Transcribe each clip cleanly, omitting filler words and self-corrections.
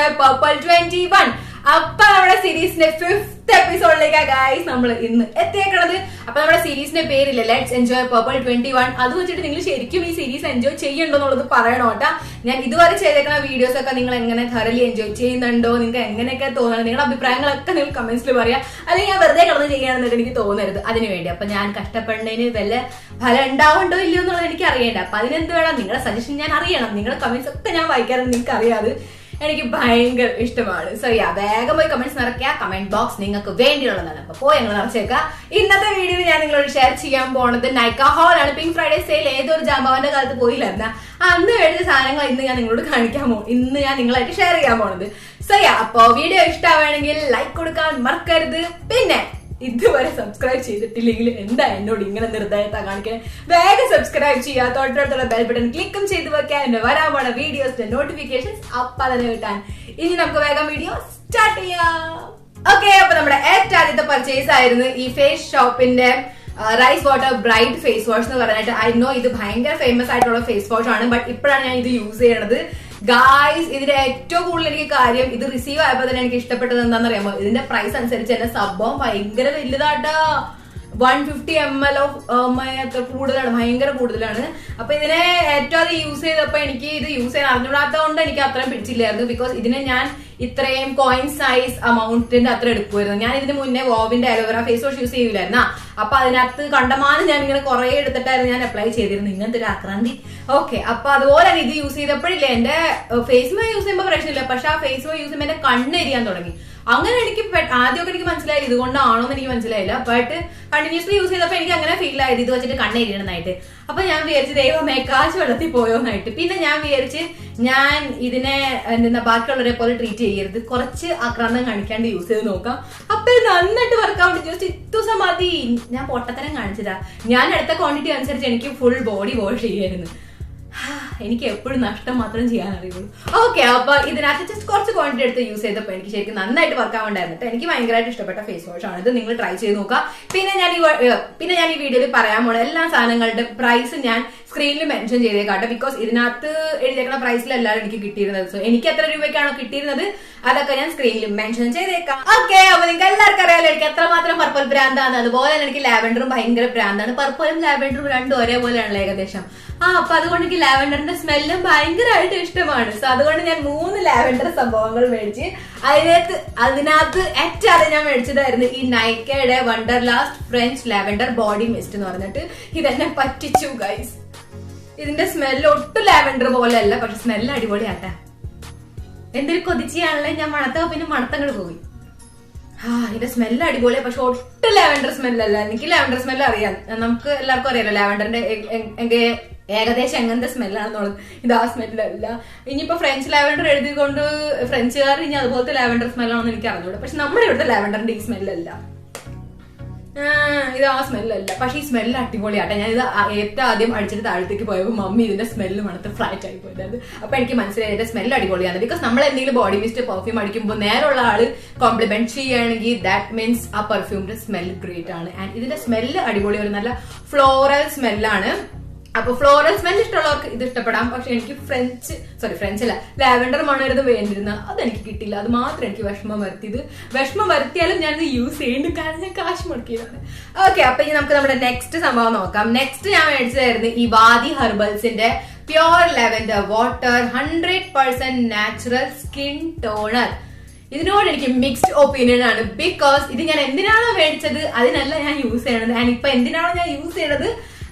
Enjoy Purple 21. അപ്പൊ നമ്മുടെ സീരീസിന്റെ 5th എപ്പിസോഡിലേക്കാ ഗൈസ് നമ്മൾ ഇന്ന് എത്തിയേക്കണത്. അപ്പൊ നമ്മുടെ സീരീസിന്റെ പേരില്ലേ ലെറ്റ്സ് എൻജോയ് പർപ്പിൾ 21. അത് വെച്ചിട്ട് നിങ്ങൾ ശരിക്കും ഈ സീരീസ് എൻജോയ് ചെയ്യണ്ടോ എന്നുള്ളത് പറയണോ കേട്ടാ. ഞാൻ ഇതുവരെ ചെയ്തേക്കുന്ന വീഡിയോസ് ഒക്കെ നിങ്ങൾ എങ്ങനെ thoroughly എൻജോയ് ചെയ്യുന്നുണ്ടോ, നിങ്ങൾക്ക് എങ്ങനെയൊക്കെ തോന്നുന്നത്, നിങ്ങളുടെ അഭിപ്രായങ്ങളൊക്കെ നിങ്ങൾ കമന്റ്സിൽ പറയാം. അല്ലെങ്കിൽ ഞാൻ വെറുതെ കിടന്ന് ചെയ്യാണെന്നൊക്കെ എനിക്ക് തോന്നരുത്. അതിനുവേണ്ടി അപ്പൊ ഞാൻ കഷ്ടപ്പെടുന്നതിന് വല്ല ഫലം ഉണ്ടാവുണ്ടോ ഇല്ലയോ എന്നുള്ളത് എനിക്ക് അറിയേണ്ട. അപ്പൊ അതിനെന്ത് വേണം, നിങ്ങളുടെ സജഷൻ ഞാൻ അറിയണം. നിങ്ങളുടെ കമന്റ്സ് ഒക്കെ ഞാൻ വായിക്കാറുണ്ട്, നിങ്ങൾക്ക് അറിയാതെ എനിക്ക് ഭയങ്കര ഇഷ്ടമാണ്. സോ വേഗം പോയി കമന്റ്സ് നിറയ്ക്കുക. കമന്റ് ബോക്സ് നിങ്ങൾക്ക് വേണ്ടിയുള്ളതാണ്. അപ്പൊ പോയി ഞങ്ങൾ നിറച്ചേക്കാം. ഇന്നത്തെ വീഡിയോയിൽ ഞാൻ നിങ്ങളോട് ഷെയർ ചെയ്യാൻ പോണത് നൈക്ക ഹോൾ ആണ്. പിങ്ക് ഫ്രൈഡേ സെയിൽ ഏതൊരു ജാമ്പവന്റെ കാലത്ത് പോയില്ലായിരുന്ന അന്ന് മേടിച്ച സാധനങ്ങൾ ഇന്ന് ഞാൻ നിങ്ങളോട് ഇന്ന് ഞാൻ നിങ്ങളായിട്ട് ഷെയർ ചെയ്യാൻ പോണത്. സോ അപ്പൊ വീഡിയോ ഇഷ്ടമാണെങ്കിൽ ലൈക്ക് കൊടുക്കാൻ മറക്കരുത്. പിന്നെ ഇതുവരെ സബ്സ്ക്രൈബ് ചെയ്തിട്ടില്ലെങ്കിൽ എന്താ എന്നോട് ഇങ്ങനെ നിർദ്ദയത കാണിക്കാൻ, വേഗം സബ്സ്ക്രൈബ് ചെയ്യുക. തൊട്ടടുത്തുള്ള ബെൽ ബട്ടൺ ക്ലിക്കും ചെയ്ത് വെക്കാൻ എന്റെ വരാൻ പോണ വീഡിയോസിന്റെ നോട്ടിഫിക്കേഷൻസ് അപ്പം തന്നെ കിട്ടാൻ. ഇനി നമുക്ക് വേഗം വീഡിയോ സ്റ്റാർട്ട് ചെയ്യാം. ഓക്കെ, അപ്പൊ നമ്മുടെ ഏറ്റവും ആദ്യത്തെ പർച്ചേസ് ആയിരുന്നു ഈ ഫേസ് ഷോപ്പിന്റെ rice water bright face wash എന്ന് പറഞ്ഞിട്ട്. ഐ നോ ഇത് ഭയങ്കര ഫേമസ് ആയിട്ടുള്ള ഫേസ് വാഷ് ആണ്, ബട്ട് ഇപ്പോഴാണ് ഞാൻ ഇത് യൂസ് ചെയ്യണത്. ഗായ്സ്, ഇതിന്റെ ഏറ്റവും കൂടുതൽ എനിക്ക് കാര്യം ഇത് റിസീവ് ആയപ്പോ തന്നെ എനിക്ക് ഇഷ്ടപ്പെട്ടത് എന്താണെന്ന് അറിയാമോ, ഇതിന്റെ പ്രൈസ് അനുസരിച്ച് എന്റെ സംഭവം ഭയങ്കര വലുതാട്ടാ. 150 ml ഓഫ് കൂടുതലാണ്, ഭയങ്കര കൂടുതലാണ്. അപ്പൊ ഇതിനെ ഏറ്റവും അത് യൂസ് ചെയ്തപ്പോ എനിക്ക് ഇത് യൂസ് ചെയ്യാൻ അറിഞ്ഞുകൂടാത്തതുകൊണ്ട് എനിക്ക് അത്രയും പിടിച്ചില്ലായിരുന്നു. ബിക്കോസ് ഇതിനെ ഞാൻ ഇത്രയും കോയിൻ സൈസ് അമൗണ്ടിന്റെ അത്ര എടുക്കുമായിരുന്നു. ഞാൻ ഇതിന് മുന്നേ വോവിന്റെ അലോവേറ ഫേസ് വാഷ് യൂസ് ചെയ്യൂലായിരുന്ന. അപ്പൊ അതിനകത്ത് കണ്ടമാനം ഞാൻ ഇങ്ങനെ കുറെ എടുത്തിട്ടായിരുന്നു ഞാൻ അപ്ലൈ ചെയ്തിരുന്നു. ഇങ്ങനത്തെ ഒരു ആക്രാന്തി. ഓക്കെ, അപ്പൊ അതുപോലെ തന്നെ ഇത് യൂസ് ചെയ്തപ്പോഴില്ലേ എന്റെ ഫേസ് മേ യൂസ് ചെയ്യുമ്പോൾ പ്രശ്നമില്ല, പക്ഷെ ആ ഫേസ് മേ യൂസ് ചെയ്യുമ്പോൾ എന്റെ കണ്ണെരിയാൻ തുടങ്ങി. അങ്ങനെ എനിക്ക് ആദ്യമൊക്കെ എനിക്ക് മനസ്സിലായില്ല ഇതുകൊണ്ടാണോ എന്ന് എനിക്ക് മനസ്സിലായില്ല. ബട്ട് കണ്ടിന്യൂസ്ലി യൂസ് ചെയ്തപ്പോ എനിക്ക് അങ്ങനെ ഫീൽ ആയത് ഇത് വെച്ചിട്ട് കണ്ണെരിയണമെന്നായിട്ട്. അപ്പൊ ഞാൻ വിചാരിച്ചു ദൈവമേ കാശ് വെള്ളത്തിൽ പോയോന്നായിട്ട്. പിന്നെ ഞാൻ വിചാരിച്ച് ഞാൻ ഇതിനെ എന്താ ബാക്കിയുള്ളവരെ പോലെ ട്രീറ്റ് ചെയ്യരുത്, കുറച്ച് ആക്രാന്തം കാണിക്കാണ്ട് യൂസ് ചെയ്ത് നോക്കാം. അപ്പൊ നന്നായിട്ട് വർക്കൗട്ട് ജസ്റ്റ് ഇത്തുസം മതി. ഞാൻ പൊട്ടത്തരം കാണിച്ചതാ. ഞാൻ എടുത്ത ക്വാണ്ടിറ്റി അനുസരിച്ച് എനിക്ക് ഫുൾ ബോഡി വാഷ് ചെയ്യായിരുന്നു. എനിക്ക് എപ്പോഴും നഷ്ടം മാത്രം ചെയ്യാൻ അറിയുള്ളൂ. ഓക്കെ, അപ്പൊ ഇതിനകത്ത് ജസ്റ്റ് കുറച്ച് ക്വാണ്ടിറ്റി എടുത്ത് യൂസ് ചെയ്തപ്പോ എനിക്ക് ശരിക്കും നന്നായിട്ട് വർക്കാവുണ്ടായിരുന്നു. എനിക്ക് ഭയങ്കരമായിട്ട് ഇഷ്ടപ്പെട്ട ഫേസ് വാഷ് ആണ് ഇത്. നിങ്ങൾ ട്രൈ ചെയ്ത് നോക്കാം. പിന്നെ ഞാൻ ഈ വീഡിയോയിൽ പറയാൻ പോണ എല്ലാ സാധനങ്ങളുടെ പ്രൈസ് ഞാൻ സ്ക്രീനിൽ മെൻഷൻ ചെയ്തേക്കാട്ടെ. ബിക്കോസ് ഇതിനകത്ത് എഴുതിയേക്കുന്ന പ്രൈസിലെല്ലാം എനിക്ക് കിട്ടിയിരുന്നത്. സോ എനിക്ക് എത്ര രൂപയ്ക്കാണോ കിട്ടിയിരുന്നത് അതൊക്കെ ഞാൻ സ്ക്രീനിൽ മെൻഷൻ ചെയ്തേക്കാം. ഓക്കെ, അപ്പൊ നിങ്ങൾക്ക് എല്ലാവർക്കും അറിയാലോ എനിക്ക് എത്രമാത്രം പർപ്പിൾ ബ്രാൻഡാണ്. അതുപോലെ തന്നെ എനിക്ക് ലാവൻഡറും ഭയങ്കര ബ്രാൻഡാണ്. പർപ്പിളും ലാവൻഡറും രണ്ടും ഒരേപോലെയാണല്ലോ ഏകദേശം. അപ്പൊ അതുകൊണ്ട് എനിക്ക് ലാവൻഡറിന്റെ സ്മെല്ലും ഭയങ്കരമായിട്ട് ഇഷ്ടമാണ്. സോ അതുകൊണ്ട് ഞാൻ 3 ലാവൻഡർ സംഭവങ്ങൾ മേടിച്ച് അതിനകത്ത് ഏറ്റവും ഞാൻ മേടിച്ചതായിരുന്നു ഈ നൈക്കയുടെ വണ്ടർലാസ്റ്റ് ഫ്രഞ്ച് ലാവൻഡർ ബോഡി മിസ്റ്റ് എന്ന് പറഞ്ഞിട്ട്. ഇതെന്നെ പറ്റിച്ചു ഗൈസ്. ഇതിന്റെ സ്മെല്ല് ഒട്ടും ലാവൻഡർ പോലെ അല്ല, പക്ഷെ സ്മെല്ല് അടിപൊളിയാട്ടെ. എന്തൊരു കൊതിച്ചാണല്ലേ ഞാൻ മണത്തോ, പിന്നെ മണത്തങ്ങോട്ട് പോയി. ഇതിന്റെ സ്മെല്ല് അടിപൊളിയാണ്, പക്ഷെ ഒട്ടും ലാവൻഡർ സ്മെല്ലല്ല. എനിക്ക് ലാവൻഡർ സ്മെല്ല് അറിയാം, നമുക്ക് എല്ലാവർക്കും അറിയാലോ ലാവൻഡറിന്റെ ഏകദേശം എങ്ങനത്തെ സ്മെല്ലാണെന്നുള്ളത്. ഇത് ആ സ്മെല്ലല്ല. ഇനിയിപ്പോ ഫ്രഞ്ച് ലാവൻഡർ എഴുതിക്കൊണ്ട് ഫ്രഞ്ചുകാർ ഇനി അതുപോലത്തെ ലാവൻഡർ സ്മെല്ലാണെന്ന് എനിക്ക് അറിഞ്ഞൂടെ. പക്ഷെ നമ്മുടെ ഇവിടുത്തെ ലാവൻഡറിന്റെ ഈ സ്മെല്ലല്ല, ഇത് ആ സ്മെല്ലല്ല. പക്ഷെ ഈ സ്മെല്ല് അടിപൊളിയാട്ടെ. ഞാൻ ഇത് ഏറ്റവും ആദ്യം അടിച്ചിട്ട് താഴത്തേക്ക് പോയപ്പോൾ മമ്മി ഇതിന്റെ സ്മെല്ല് മണത്ത് ഫ്ലാറ്റ് ആയി പോയത്. അപ്പൊ എനിക്ക് മനസ്സിലായി ഇതിന്റെ സ്മെല്ല് അടിപൊളിയാണ്. ബിക്കോസ് നമ്മൾ എന്തെങ്കിലും ബോഡി മിസ്റ്റ് പെർഫ്യൂം അടിക്കുമ്പോൾ നേരെയുള്ള ആള് കോംപ്ലിമെന്റ് ചെയ്യുകയാണെങ്കിൽ ദാറ്റ് മീൻസ് ആ പെർഫ്യൂമിന്റെ സ്മെല്ല് ഗ്രേറ്റ് ആണ്. ആൻഡ് ഇതിന്റെ സ്മെല്ല് അടിപൊളി, ഒരു നല്ല ഫ്ലോറൽ സ്മെല്ലാണ്. അപ്പൊ ഫ്ലോറൽ സ്മെൽ ഇഷ്ടമുള്ളവർക്ക് ഇത് ഇഷ്ടപ്പെടാം. പക്ഷെ എനിക്ക് ഫ്രഞ്ച് അല്ല ലാവൻഡർ മണരുത് വേണ്ടിയിരുന്ന അതെനിക്ക് കിട്ടില്ല. അത് മാത്രം എനിക്ക് വിഷമം വരുത്തിയാലും ഞാനിത് യൂസ് ചെയ്യുന്നുണ്ട്, കാരണം ഞാൻ കാശ് മുടക്കിയതാണ്. ഓക്കെ, അപ്പൊ ഇനി നമുക്ക് നമ്മുടെ നെക്സ്റ്റ് സംഭവം നോക്കാം. നെക്സ്റ്റ് ഞാൻ മേടിച്ചതായിരുന്നു ഈ വാദി ഹെർബൽസിന്റെ pure lavender water 100% natural skin toner. ഇതിനോട് എനിക്ക് മിക്സ്ഡ് ഒപ്പീനിയൻ ആണ്. ബിക്കോസ് ഇത് ഞാൻ എന്തിനാണോ മേടിച്ചത് അതിനല്ല ഞാൻ യൂസ് ചെയ്യണത്. ആൻഡ് ഇപ്പൊ എന്തിനാണോ ഞാൻ യൂസ് ചെയ്യണത്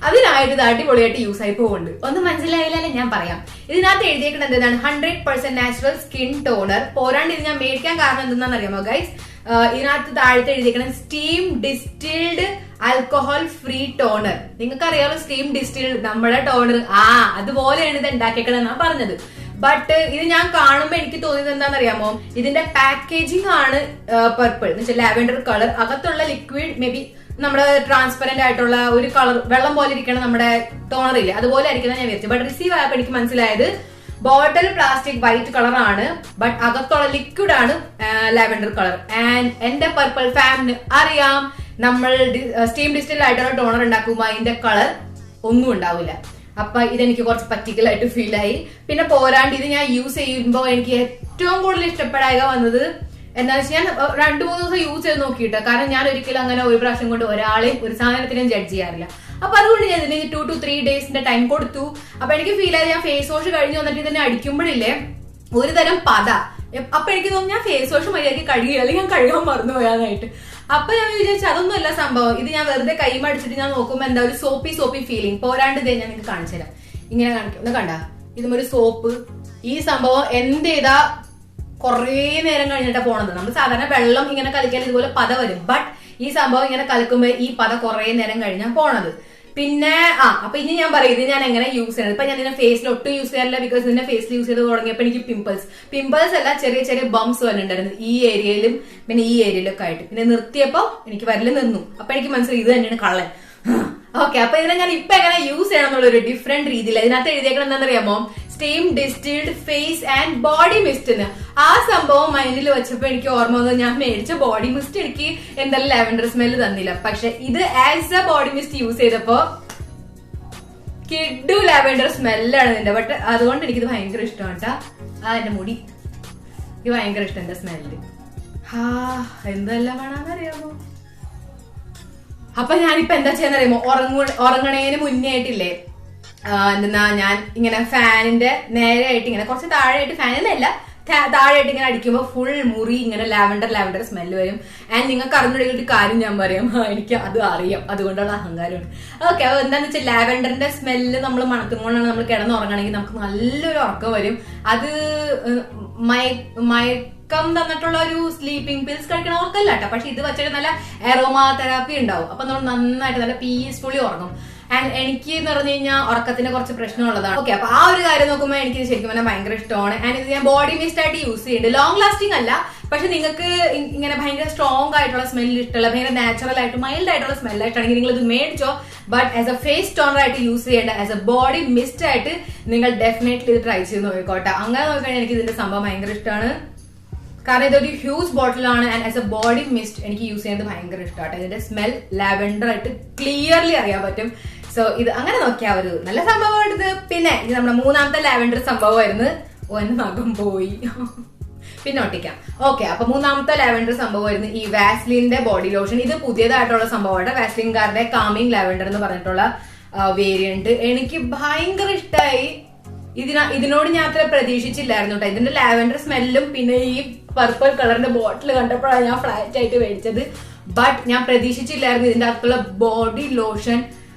അതിനായിട്ട് ഇത് അടിപൊളിയായിട്ട് യൂസ് ആയി പോകുന്നുണ്ട്. ഒന്നും മനസ്സിലായില്ലേ, ഞാൻ പറയാം. ഇതിനകത്ത് എഴുതിയേക്കുന്നത് എന്താണ്, 100% നാച്ചുറൽ സ്കിൻ ടോണർ. പോരാണ്ട് ഇത് ഞാൻ മേടിക്കാൻ കാരണം എന്തെന്നാന്ന് അറിയാമോ ഗൈസ്, ഇതിനകത്ത് താഴത്തെ എഴുതിയേക്കുന്നത് steam distilled alcohol free toner. നിങ്ങൾക്ക് അറിയാമോ സ്റ്റീം ഡിസ്റ്റിൽഡ് നമ്മുടെ ടോണർ, അതുപോലെയാണ് ഇത് ഉണ്ടാക്കിയേക്കണെന്നാ പറഞ്ഞത്. ബട്ട് ഇത് ഞാൻ കാണുമ്പോ എനിക്ക് തോന്നിയത് എന്താണെന്നറിയാമോ, ഇതിന്റെ പാക്കേജിംഗ് ആണ് പർപ്പിൾ എന്ന് വെച്ചാൽ ലാവൻഡർ കളർ. അകത്തുള്ള ലിക്വിഡ് മേ ബി നമ്മുടെ ട്രാൻസ്പെറന്റ് ആയിട്ടുള്ള ഒരു കളർ വെള്ളം പോലെ ഇരിക്കണം നമ്മുടെ ടോണർ ഇല്ലേ, അതുപോലെ ആയിരിക്കും ഞാൻ വിചാരിച്ചു. ബട്ട് റിസീവ് ആയപ്പോ എനിക്ക് മനസ്സിലായത് ബോട്ടിൽ പ്ലാസ്റ്റിക് വൈറ്റ് കളറാണ്, ബട്ട് അകത്തുള്ള ലിക്വിഡ് ആണ് ലാവൻഡർ കളർ. ആൻഡ് എന്റെ പർപ്പിൾ ഫാമിന് അറിയാം നമ്മൾ സ്റ്റീം ഡിസ്റ്റിൽ ആയിട്ടുള്ള ടോണർ ഉണ്ടാക്കുമ്പോ അതിന്റെ കളർ ഒന്നും ഉണ്ടാവില്ല. അപ്പൊ ഇതെനിക്ക് കുറച്ച് പർട്ടിക്കുലർ ആയിട്ട് ഫീൽ ആയി. പിന്നെ പോരാണ്ട് ഇത് ഞാൻ യൂസ് ചെയ്യുമ്പോൾ എനിക്ക് ഏറ്റവും കൂടുതൽ ഇഷ്ടപ്പെടാക വന്നത് എന്താ വെച്ചാൽ ഞാൻ 2-3 ദിവസം യൂസ് ചെയ്ത് നോക്കിയിട്ട്, കാരണം ഞാൻ ഒരിക്കലും അങ്ങനെ ഒരു പ്രാവശ്യം കൊണ്ട് ഒരാളെയും ഒരു സാധനത്തിനും ജഡ്ജ് ചെയ്യാറില്ല. അപ്പൊ അതുകൊണ്ട് ഞാൻ ഇതിന് 2 to 3 ഡേയ്സിന്റെ ടൈം കൊടുത്തു. അപ്പൊ എനിക്ക് ഫീൽ ആയത് ഞാൻ ഫേസ് വാഷ് കഴിഞ്ഞ് വന്നിട്ട് ഇതിനെ അടിക്കുമ്പോഴില്ലേ ഒരു തരം പത. അപ്പൊ എനിക്ക് തോന്നുന്നു ഞാൻ ഫേസ് വാഷ് മര്യാദയ്ക്ക് കഴുകിയില്ല, അല്ലെങ്കിൽ ഞാൻ കഴുകാൻ മറന്നു പോയാനായിട്ട്. അപ്പൊ ഞാൻ വിചാരിച്ചു അതൊന്നും അല്ല സംഭവം, ഇത് ഞാൻ വെറുതെ കൈമടിച്ചിട്ട് ഞാൻ നോക്കുമ്പോൾ എന്താ ഒരു സോപ്പി ഫീലിംഗ്. പോരാണ്ട് ഇതേ ഞാൻ നിങ്ങൾക്ക് കാണിച്ചു തരാം. ഇങ്ങനെ കാണിക്കും, ഒന്ന് കണ്ട, ഇതും ഒരു സോപ്പ്. ഈ സംഭവം എന്ത് ചെയ്താ കുറേ നേരം കഴിഞ്ഞിട്ടാണ് പോണത്. നമ്മൾ സാധാരണ വെള്ളം ഇങ്ങനെ കലക്കിയാൽ ഇതുപോലെ പത വരും, ബട്ട് ഈ സംഭവം ഇങ്ങനെ കലക്കുമ്പോൾ ഈ പത കുറേ നേരം കഴിഞ്ഞാൽ പോണത്. പിന്നെ അപ്പൊ ഇനി ഞാൻ പറയും ഇത് ഞാൻ എങ്ങനെ യൂസ് ചെയ്യുന്നത്. ഇപ്പൊ ഞാൻ ഇതിനെ ഫേസിൽ ഒട്ടും യൂസ് ചെയ്യാറില്ല, ബിക്കോസ് ഇതിന്റെ ഫേസിൽ യൂസ് ചെയ്ത് തുടങ്ങിയപ്പോ എനിക്ക് പിമ്പിൾസ് അല്ല ചെറിയ ചെറിയ ബംസ് വന്നിട്ടുണ്ടായിരുന്നു ഈ ഏരിയയിലും പിന്നെ ഈ ഏരിയയിലും ഒക്കെ ആയിട്ട്. പിന്നെ നിർത്തിയപ്പോ എനിക്ക് വരല് നിന്നു. അപ്പൊ എനിക്ക് മനസ്സിലായി ഇത് തന്നെയാണ് കള്ളൻ. ഓക്കെ, അപ്പൊ ഇതിനെ ഞാൻ ഇപ്പൊ എങ്ങനെ യൂസ് ചെയ്യണം എന്നുള്ള ഒരു ഡിഫറെന്റ് രീതിയിൽ ഇതിനകത്ത് എഴുതിയേക്കണം എന്താണെന്നറിയാമോ, steam distilled face and body mist. ആ സംഭവം മൈൻഡിൽ വെച്ചപ്പോ എനിക്ക് ഓർമ്മ വന്നത് ഞാൻ മേടിച്ച ബോഡി മിസ്റ്റ് എനിക്ക് എന്തായാലും ലാവൻഡർ സ്മെല്ല് തന്നില്ല. പക്ഷെ ഇത് as a body mist use ചെയ്തപ്പോ കിഡു ലാവൻഡർ സ്മെല്ലാണ് ഇതിന്റെ. ബട്ട് അതുകൊണ്ട് എനിക്കിത് ഭയങ്കര ഇഷ്ടമാണ് കേട്ടാ. എന്റെ മുടി എനിക്ക് ഭയങ്കര ഇഷ്ടം എന്റെ സ്മെല്ല്. എന്തെല്ലാം വേണമെന്നറിയാമോ. അപ്പൊ ഞാനിപ്പോ എന്താ ചെയ്യാന്നറിയാമോ, ഉറങ്ങണേന് മുന്നേ ആയിട്ടില്ലേ എന്തെന്നാ ഞാൻ ഇങ്ങനെ ഫാനിന്റെ നേരെ ആയിട്ട് ഇങ്ങനെ കുറച്ച് താഴെയായിട്ട്, ഫാനിന്നല്ല താഴെയായിട്ട് ഇങ്ങനെ അടിക്കുമ്പോൾ ഫുൾ മുറി ഇങ്ങനെ ലാവൻഡർ സ്മെല്ല് വരും. ആൻഡ് നിങ്ങൾക്ക് അറിഞ്ഞൊരു കാര്യം ഞാൻ പറയാം, എനിക്ക് അത് അറിയാം, അതുകൊണ്ടുള്ള അഹങ്കാരമാണ്. ഓക്കെ, അപ്പൊ എന്താന്ന് വെച്ചാൽ ലാവൻഡറിന്റെ സ്മെല്ല് നമ്മൾ മണത്തുകൊണ്ടാണ് നമ്മൾ കിടന്നുറങ്ങണമെങ്കിൽ നമുക്ക് നല്ലൊരു ഉറക്കം വരും. അത് മയക്കം തന്നിട്ടുള്ള ഒരു സ്ലീപ്പിംഗ് പിൽസ് കഴിക്കണവർക്കല്ല കേട്ടോ, പക്ഷെ ഇത് വെച്ചിട്ട് നല്ല എറോമാ തെറാപ്പി ഉണ്ടാവും. അപ്പൊ നമ്മൾ നന്നായിട്ട് നല്ല പീസ്ഫുള്ളി ഉറങ്ങും. ആൻഡ് എനിക്ക് എന്ന് പറഞ്ഞു കഴിഞ്ഞാൽ ഉറക്കത്തിന് കുറച്ച് പ്രശ്നമുള്ളതാണ്. ഓക്കെ, അപ്പൊ ആ ഒരു കാര്യം നോക്കുമ്പോൾ എനിക്ക് ശരിക്കും പറഞ്ഞാൽ ഭയങ്കര ഇഷ്ടമാണ്. ആൻഡ് ഇത് ഞാൻ ബോഡി മിസ്റ്റ് ആയിട്ട് യൂസ് ചെയ്യുന്നുണ്ട്. ലോങ് ലാസ്റ്റിംഗ് അല്ല, പക്ഷെ നിങ്ങൾക്ക് ഇങ്ങനെ ഭയങ്കര സ്ട്രോങ് ആയിട്ടുള്ള സ്മെല്ല് ഇഷ്ടമല്ല, ഭയങ്കര നാച്ചുറൽ ആയിട്ട് മൈൽഡ് ആയിട്ടുള്ള സ്മെല്ലായിട്ടാണെങ്കിൽ നിങ്ങൾ ഇത് മേടിച്ചോ. But as a face toner ആയിട്ട് യൂസ് ചെയ്യേണ്ട, ആസ് എ ബോഡി മിസ്റ്റ് ആയിട്ട് നിങ്ങൾ ഡെഫിനറ്റ്ലി ഇത് ട്രൈ ചെയ്ത് നോക്കിക്കോട്ടെ. അങ്ങനെ നോക്കിക്കഴിഞ്ഞാൽ എനിക്ക് ഇതിന്റെ സംഭവം ഭയങ്കര ഇഷ്ടമാണ്, കാരണം ഇതൊരു ഹ്യൂജ് ബോട്ടിലാണ്. And as a body mist എനിക്ക് യൂസ് ചെയ്യുന്നത് ഭയങ്കര ഇഷ്ടമാണ്. ഇതിന്റെ സ്മെൽ ലാവൻഡർ ആയിട്ട് ക്ലിയർലി അറിയാൻ പറ്റും. സോ ഇത് അങ്ങനെ നോക്കിയാൽ ഒരു നല്ല സംഭവമായിട്ട്. പിന്നെ ഇത് നമ്മുടെ 3ാമത്തെ ലാവൻഡർ സംഭവമായിരുന്നു. ഒന്ന് നഖം പോയി, പിന്നെ ഒട്ടിക്കാം. ഓക്കെ, അപ്പൊ 3ാമത്തെ ലാവൻഡർ സംഭവമായിരുന്നു ഈ വാസ്ലിന്റെ ബോഡി ലോഷൻ. ഇത് പുതിയതായിട്ടുള്ള സംഭവമാണ്, വാസ്ലിൻകാരുടെ കാമിംഗ് ലാവൻഡർ എന്ന് പറഞ്ഞിട്ടുള്ള വേരിയന്റ്. എനിക്ക് ഭയങ്കര ഇഷ്ടമായി. ഇതിനോട് ഞാൻ അത്ര പ്രതീക്ഷിച്ചില്ലായിരുന്നു കേട്ടോ. ഇതിന്റെ ലാവൻഡർ സ്മെല്ലും പിന്നെ ഈ പർപ്പിൾ കളറിന്റെ ബോട്ടിൽ കണ്ടപ്പോഴാണ് ഞാൻ ഫ്ലാറ്റ് ആയിട്ട് മേടിച്ചത്. ബട്ട് ഞാൻ പ്രതീക്ഷിച്ചില്ലായിരുന്നു ഇതിന്റെ അകത്തുള്ള ബോഡി ലോഷൻ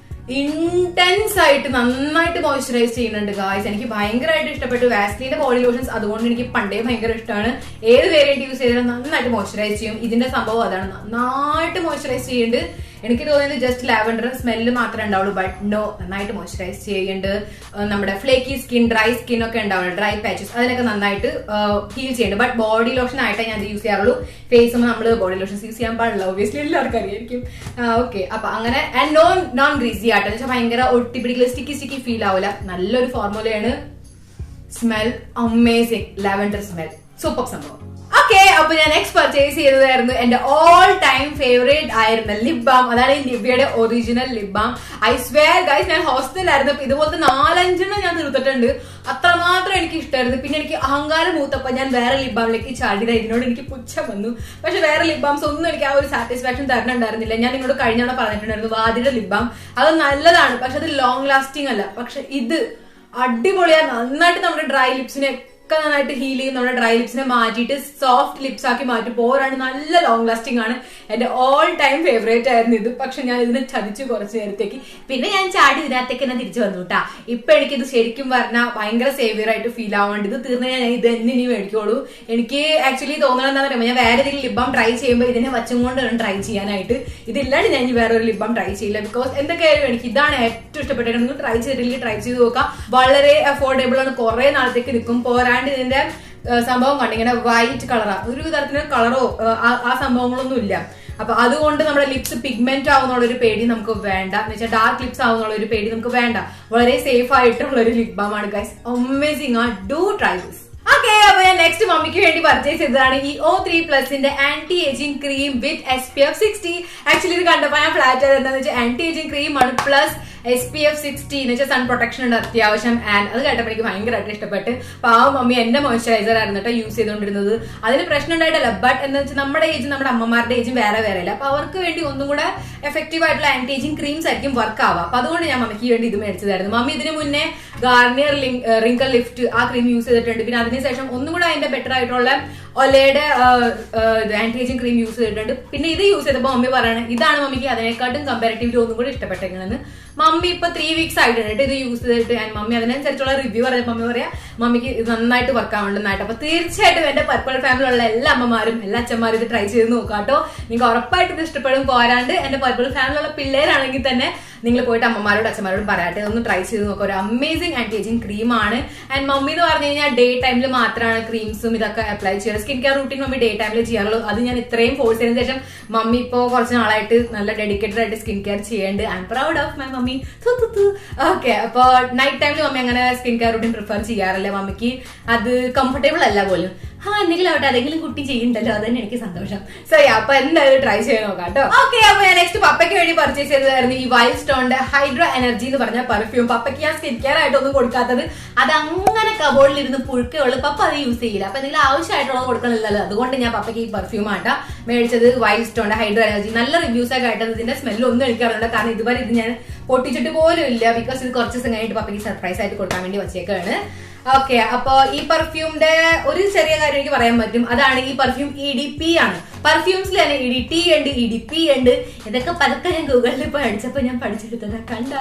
ഇന്റൻസ് ആയിട്ട് നന്നായിട്ട് മോയ്സ്ചറൈസ് ചെയ്യുന്നുണ്ട് ഗായ്സ്. എനിക്ക് ഭയങ്കരമായിട്ട് ഇഷ്ടപ്പെട്ടു വാസ്ലിന്റെ ബോഡി ലോഷൻസ്. അതുകൊണ്ട് എനിക്ക് പണ്ടേ ഭയങ്കര ഇഷ്ടമാണ്. ഏത് വേരിയന്റ് യൂസ് ചെയ്താലും നന്നായിട്ട് മോയ്സ്ചറൈസ് ചെയ്യും. ഇതിന്റെ സംഭവം അതാണ്, നന്നായിട്ട് മോയ്സ്ചറൈസ് ചെയ്യുന്നുണ്ട്. എനിക്ക് തോന്നുന്നത് ജസ്റ്റ് ലാവൻഡർ സ്മെല്ല് മാത്രമേ ഉണ്ടാവുള്ളൂ, ബട്ട് നോ, നന്നായിട്ട് മോയ്സ്ചറൈസ് ചെയ്യുന്നുണ്ട്. നമ്മുടെ ഫ്ലേക്കി സ്കിൻ, ഡ്രൈ സ്കിൻ ഒക്കെ ഉണ്ടാവുള്ളൂ, ഡ്രൈ പാച്ചസ്, അതിനൊക്കെ നന്നായിട്ട് ഹീൽ ചെയ്യുന്നുണ്ട്. ബട്ട് ബോഡി ലോഷൻ ആയിട്ടേ ഞാൻ ഇത് യൂസ് ചെയ്യാറുള്ളൂ. ഫേസുമ്പോൾ നമ്മൾ ബോഡി ലോഷൻസ് യൂസ് ചെയ്യാൻ പാടില്ല, ഒബ്വിയസ്ലി എല്ലാവർക്കും അറിയായിരിക്കും. ഓക്കെ, അപ്പൊ അങ്ങനെ. ആൻഡ് നോൺ ഗ്രീസി ആയിട്ട് വെച്ചാൽ ഭയങ്കര ഒട്ടിപ്പിടിക്കൽ സ്റ്റിക്കി ഫീൽ ആവില്ല. നല്ലൊരു ഫോർമുലയാണ്. Smell amazing, lavender smell super സംഭവം. ഓക്കെ, അപ്പൊ ഞാൻ നെക്സ്റ്റ് പർച്ചേസ് ചെയ്തതായിരുന്നു എന്റെ ഓൾ ടൈം ഫേവറേറ്റ് ആയിരുന്ന ലിപ് ബാം. അതാണ് ഈ നിവ്യയുടെ original lip balm. I swear guys, ഞാൻ ഹോസ്റ്റലിലായിരുന്നു, ഇതുപോലത്തെ 4-5 ഞാൻ തീർത്തിട്ടുണ്ട്. അത്രമാത്രം എനിക്ക് ഇഷ്ടമായിരുന്നു. പിന്നെ എനിക്ക് അഹങ്കാരം മൂത്തപ്പോ ഞാൻ വേറെ ലിപ് ബാമിലേക്ക് ചാടിയത്. ഇതിനോട് എനിക്ക് പുച്ഛം വന്നു. പക്ഷെ വേറെ ലിപ് ബാംസ് ഒന്നും എനിക്ക് ആ ഒരു സാറ്റിസ്ഫാക്ഷൻ തരണുണ്ടായിരുന്നില്ല. ഞാൻ നിങ്ങളോട് കഴിഞ്ഞ തവണ പറഞ്ഞിട്ടുണ്ടായിരുന്നു വാദിയുടെ ലിപ് ബാം, അത് നല്ലതാണ്, പക്ഷെ അത് ലോങ് ലാസ്റ്റിംഗ് അല്ല. പക്ഷെ ഇത് അടിപൊളിയാണ്, നന്നായിട്ട് നമ്മുടെ ഡ്രൈ ലിപ്സിനെ ഒക്കെ നന്നായിട്ട് ഹീൽ ചെയ്യും. നമ്മുടെ ഡ്രൈ ലിപ്സിനെ മാറ്റിയിട്ട് സോഫ്റ്റ് ലിപ്സ് ആക്കി മാറ്റി പോരാണ്. നല്ല ലോങ് ലാസ്റ്റിംഗ് ആണ്. എന്റെ ഓൾ ടൈം ഫേവറേറ്റ് ആയിരുന്നു ഇത്. പക്ഷെ ഞാൻ ഇതിനെ ചതിച്ചു കുറച്ചു നേരത്തേക്ക്. പിന്നെ ഞാൻ ചാടി ഇതിനകത്തേക്ക് തന്നെ തിരിച്ചു വന്നു കേട്ടാ. ഇപ്പൊ എനിക്കിത് ശരിക്കും പറഞ്ഞാൽ ഭയങ്കര സേവിയർ ആയിട്ട് ഫീൽ ആവാണ്ട്. ഇത് തീർന്നു ഞാൻ ഇത് തന്നെ ഇനി മേടിക്കോളൂ. എനിക്ക് ആക്ച്വലി തോന്നുന്നത് എന്താണെന്ന് പറയുമ്പോൾ, ഞാൻ വേറെ ഏതെങ്കിലും ലിപ് ബാം ട്രൈ ചെയ്യുമ്പോൾ ഇതിനെ വച്ചുകൊണ്ട് വേണം ട്രൈ ചെയ്യാനായിട്ട്. ഇതില്ലാണ്ട് ഞാൻ ഇനി വേറെ ഒരു ലിപ് ബാം ട്രൈ ചെയ്യില്ല. ബിക്കോസ് എന്തൊക്കെയായാലും എനിക്ക് ഇതാണ് ഏറ്റവും ഇഷ്ടപ്പെട്ടത്. നിങ്ങൾ ട്രൈ ചെയ്തിട്ടില്ലെങ്കിൽ ട്രൈ ചെയ്ത് നോക്കാം. വളരെ അഫോർഡബിൾ ആണ്, കുറെ നാളത്തേക്ക് നിൽക്കും. പോരാണ്ട് ഇതിന്റെ സംഭവം കണ്ട് ഇങ്ങനെ വൈറ്റ് കളറാ, ഒരു തരത്തിലുള്ള കളറോ ആ സംഭവങ്ങളൊന്നും ഇല്ല. അപ്പൊ അതുകൊണ്ട് നമ്മുടെ ലിപ്സ് പിഗ്മെന്റ് ആവുന്നുള്ള ഒരു പേടി നമുക്ക് വേണ്ട, എന്ന് വെച്ചാൽ ഡാർക്ക് ലിപ്സ് ആവുന്നുള്ള ഒരു പേടി നമുക്ക് വേണ്ട. വളരെ സേഫ് ആയിട്ടുള്ള ഒരു ലിപ് ബാം ആണ് guys. Amazing ah, do try this. Okay, അപ്പൊ ഞാൻ നെക്സ്റ്റ് മമ്മിക്ക് വേണ്ടി പർച്ചേസ് ചെയ്തതാണ് ഈ O3+ന്റെ anti ageing cream with SPF 60. Actually ഇത് കണ്ടപ്പോ ഞാൻ ഫ്ലാറ്റ് ആയത് എന്താണെന്ന് വെച്ചാൽ ആന്റി ഏജിംഗ് ക്രീം ആണ്, പ്ലസ് SPF 60 എന്ന് വെച്ചാൽ സൺ പ്രൊട്ടക്ഷൻ ഉണ്ട് അത്യാവശ്യം. ആൻഡ് അത് കേട്ടപ്പോൾ എനിക്ക് ഭയങ്കരമായിട്ട് ഇഷ്ടപ്പെട്ട്. പാവം മമ്മി എന്റെ മോയ്സ്ചറൈസർ ആയിരുന്നു കേട്ടോ യൂസ് ചെയ്തുകൊണ്ടിരുന്നത്. അതിന് പ്രശ്നം ഉണ്ടായിട്ടല്ല, ബട്ട് എന്ന് വെച്ചാൽ നമ്മുടെ ഏജും നമ്മുടെ അമ്മമാരുടെ ഏജും വേറെ വേറെ അല്ല. അപ്പൊ അവർക്ക് വേണ്ടി ഒന്നും കൂടെ എഫക്റ്റീവ് ആയിട്ടുള്ള ആന്റി ഏജിങ് ക്രീംസ് ആയിരിക്കും വർക്ക് ആവുക. അപ്പൊ അതുകൊണ്ട് ഞാൻ മമ്മിക്ക് വേണ്ടി ഇത് മേടിച്ചതായിരുന്നു. മമ്മി ഇതിന് മുന്നേ ഗാർണിയർ റിങ്കിൾ ലിഫ്റ്റ് ആ ക്രീം യൂസ് ചെയ്തിട്ടുണ്ട്. പിന്നെ അതിനുശേഷം ഒന്നും കൂടെ അതിന്റെ ബെറ്റർ ആയിട്ടുള്ള ഒലയുടെ ആന്റി ഏജിങ് ക്രീം യൂസ് ചെയ്തിട്ടുണ്ട്. പിന്നെ ഇത് യൂസ് ചെയ്തപ്പോൾ മമ്മി പറയണേ ഇതാണ് മമ്മിക്ക് അതിനെക്കാട്ടും കമ്പാരിറ്റീവ്ലി ഒന്നും കൂടി ഇഷ്ടപ്പെട്ടെങ്കിലെന്ന്. മമ്മി ഇപ്പൊ 3 weeks ആയിട്ടുണ്ട് ഇത് യൂസ് ചെയ്തിട്ട്. ആൻഡ് മമ്മി അതിനനുസരിച്ചുള്ള റിവ്യൂ പറഞ്ഞ മമ്മി പറയാ മമ്മിക്ക് ഇത് നന്നായിട്ട് വർക്ക് ആവുന്നുണ്ടെന്നായിട്ട്. അപ്പൊ തീർച്ചയായിട്ടും എന്റെ പർപ്പിൾ ഫാമിലിയുള്ള എല്ലാ അമ്മമാരും എല്ലാ അച്ഛന്മാരും ഇത് ട്രൈ ചെയ്ത് നോക്കാട്ടോ. നിങ്ങൾക്ക് ഉറപ്പായിട്ട് ഇത് ഇഷ്ടപ്പെടും. പോരാണ്ട് എന്റെ പർപ്പിൾ ഫാമിലിയുള്ള പിള്ളേരാണെങ്കിൽ തന്നെ നിങ്ങൾ പോയിട്ട് അമ്മമാരോടും അച്ഛന്മാരോടും പറയാട്ടെ ഒന്ന് ട്രൈ ചെയ്ത് നോക്കുക. ഒരു അമേസിംഗ് ആന്റി ഏജിങ് ക്രീമാണ്. ആൻഡ് മമ്മി എന്ന് പറഞ്ഞു കഴിഞ്ഞാൽ ഡേ ടൈമിൽ മാത്രമാണ് ക്രീംസും ഇതൊക്കെ അപ്ലൈ ചെയ്യുക. Skin care routine mummy day ടൈമിൽ ചെയ്യാറുള്ളൂ. അത് ഞാൻ ഇത്രയും ഫോഴ്സ് ചെയ്തതിനു ശേഷം മമ്മി ഇപ്പോ കുറച്ച് നാളായിട്ട് നല്ല ഡെഡിക്കേറ്റഡ് ആയിട്ട് സ്കിൻ കെയർ ചെയ്യുന്നുണ്ട്. I am proud of my mummy. Okay, അപ്പൊ നൈറ്റ് ടൈമിൽ മമ്മി അങ്ങനെ സ്കിൻ കെയർ റൂട്ടീൻ പ്രിഫർ ചെയ്യാറില്ല. മമ്മിക്ക് അത് കംഫർട്ടബിൾ അല്ല പോലും. എന്തെങ്കിലും ആവട്ടെ അതെങ്കിലും കുട്ടി ചെയ്യുന്നുണ്ടല്ലോ, അതന്നെ എനിക്ക് സന്തോഷം. സോ അപ്പൊ എന്തായാലും ട്രൈ ചെയ്ത് നോക്കാം കേട്ടോ. ഓക്കെ, അപ്പൊ ഞാൻ നെക്സ്റ്റ് പപ്പയ്ക്ക് വേണ്ടി പർച്ചേസ് ചെയ്തതായിരുന്നു ഈ വൈൽഡ് സ്റ്റോണിന്റെ ഹൈഡ്രോ എനർജി എന്ന് പറഞ്ഞ പെർഫ്യൂം. പപ്പയ്ക്ക് ഞാൻ സ്കിൻ കെയർ ആയിട്ടൊന്നും കൊടുക്കാത്തത്. അത് അങ്ങനെ കബോർഡിൽ ഇരുന്ന് പുഴുക്കുള്ളൂ. പപ്പ അത് യൂസ് ചെയ്യില്ല. അപ്പൊ എന്തെങ്കിലും ആവശ്യമായിട്ടുള്ളത് കൊടുക്കണില്ലല്ലോ. അതുകൊണ്ട് ഞാൻ പപ്പയ്ക്ക് ഈ പെർഫ്യൂം ആട്ടാ മേടിച്ചത്. വൈൽഡ് സ്റ്റോണിന്റെ ഹൈഡ്രോ എനർജി നല്ല റിവ്യൂസ് ഒക്കെ ആയിട്ടത്. ഇതിന്റെ സ്മെല്ല് ഒന്നും എനിക്ക് അറിയില്ല, കാരണം ഇതുവരെ ഇത് ഞാൻ പൊട്ടിച്ചിട്ട് പോലും ഇല്ല. ബിക്കോസ് ഇത് കുറച്ച് ദിവസം കഴിഞ്ഞിട്ട് പപ്പയ്ക്ക് സർപ്രൈസ് ആയിട്ട് കൊടുക്കാൻ വേണ്ടി വെച്ചേക്കാണ്. ഓക്കെ, അപ്പൊ ഈ പെർഫ്യൂമിന്റെ ഒരു ചെറിയ കാര്യം എനിക്ക് പറയാൻ പറ്റും. അതാണ് ഈ പെർഫ്യൂം EDP ആണ്. പെർഫ്യൂംസിൽ തന്നെ EDT ഉണ്ട്, EDP ഉണ്ട്. ഇതൊക്കെ പതുക്കെ ഞാൻ ഗൂഗിളിൽ ഇപ്പൊ അടിച്ചപ്പോ ഞാൻ പഠിച്ചെടുത്തത് കണ്ട.